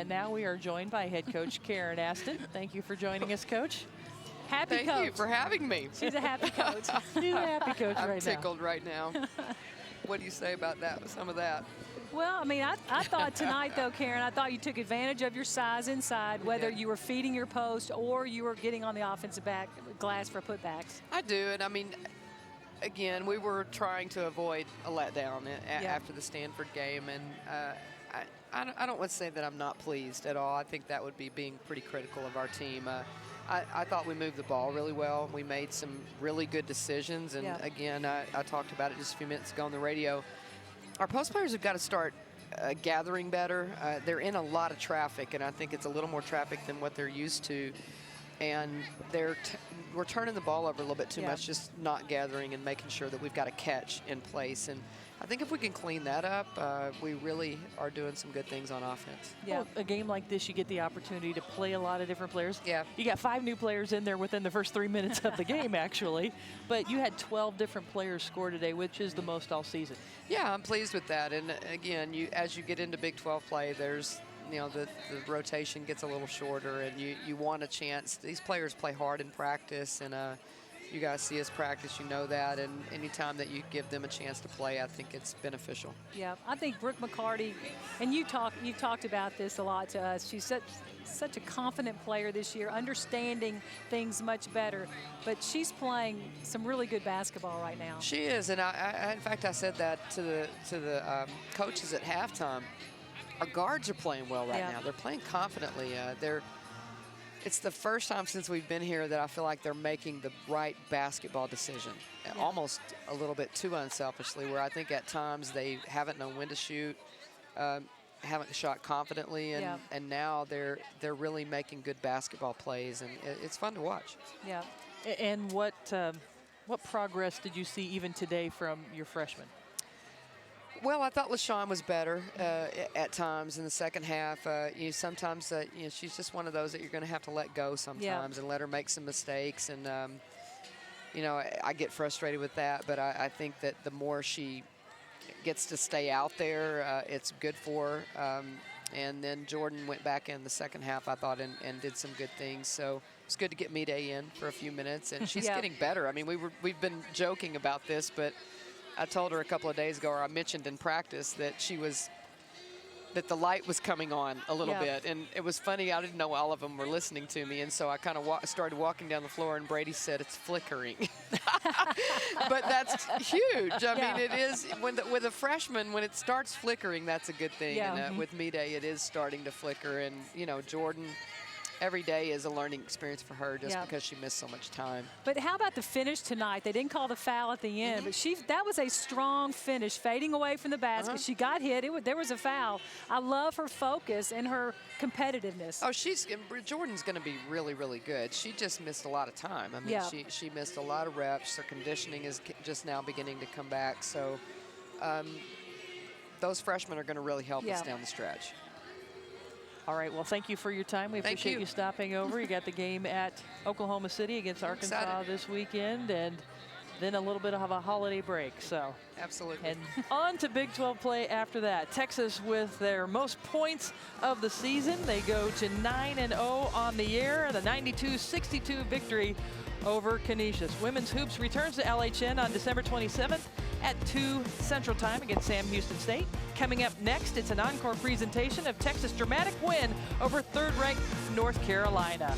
And now we are joined by head coach Karen Aston. Thank you for joining us, Coach. Happy coach. Thank you for having me. She's a happy coach. She's a happy coach I'm right now. tickled right now. What do you say about that? Some of that? Well, I mean, I thought tonight, though, Karen, I thought you took advantage of your size inside, whether you were feeding your post or you were getting on the offensive back glass for putbacks. I do, and I mean, again, we were trying to avoid a letdown after the Stanford game, and I don't want to say that I'm not pleased at all. I think that would be being pretty critical of our team. I thought we moved the ball really well. We made some really good decisions, and again, I talked about it just a few minutes ago on the radio. Our post players have got to start gathering better. They're in a lot of traffic, and I think it's a little more traffic than what they're used to. And we're turning the ball over a little bit too much, just not gathering and making sure that we've got a catch in place. And I think if we can clean that up, we really are doing some good things on offense. Yeah, well, a game like this, you get the opportunity to play a lot of different players. Yeah. You got 5 new players in there within the first 3 minutes of the game, actually. But you had 12 different players score today, which is the most all season. Yeah, I'm pleased with that. And again, as you get into Big 12 play, there's the rotation gets a little shorter, and you want a chance. These players play hard in practice, and you guys see us practice, you know that, and anytime that you give them a chance to play, I think it's beneficial. Yeah, I think Brooke McCarty, and you've talked about this a lot to us. She's such a confident player this year, understanding things much better, but she's playing some really good basketball right now. She is, and in fact, I said that to the coaches at halftime. Our guards are playing well right now. They're playing confidently. It's the first time since we've been here that I feel like they're making the right basketball decision, almost a little bit too unselfishly, where I think at times they haven't known when to shoot, haven't shot confidently, and now they're really making good basketball plays, and it's fun to watch. Yeah. And what progress did you see even today from your freshmen? Well, I thought LaShawn was better at times in the second half. Sometimes she's just one of those that you're going to have to let go sometimes and let her make some mistakes. And, I get frustrated with that. But I think that the more she gets to stay out there, it's good for her. And then Jordan went back in the second half, I thought, and did some good things. So it's good to get Mide in for a few minutes. And she's getting better. I mean, we've been joking about this, but I told her a couple of days ago, or I mentioned in practice, that that the light was coming on a little bit. And it was funny, I didn't know all of them were listening to me, and so I kind of started walking down the floor, and Brady said, "It's flickering." But that's huge. I mean, it is, with a freshman, when it starts flickering, that's a good thing. And with Mide, it is starting to flicker. And, Jordan, every day is a learning experience for her just because she missed so much time. But how about the finish tonight? They didn't call the foul at the end, but that was a strong finish, fading away from the basket. She got hit. There was a foul. I love her focus and her competitiveness. Oh, Jordan's going to be really, really good. She just missed a lot of time. I mean, she missed a lot of reps. Her conditioning is just now beginning to come back. So those freshmen are going to really help us down the stretch. All right, well, thank you for your time. We appreciate you stopping over. You got the game at Oklahoma City against Arkansas this weekend, and then a little bit of a holiday break. So absolutely. And on to Big 12 play after that. Texas with their most points of the season. They go to 9-0 on the year, the 92-62 victory over Canisius. Women's Hoops returns to LHN on December 27th at 2 Central Time against Sam Houston State. Coming up next, it's an encore presentation of Texas' dramatic win over third-ranked North Carolina.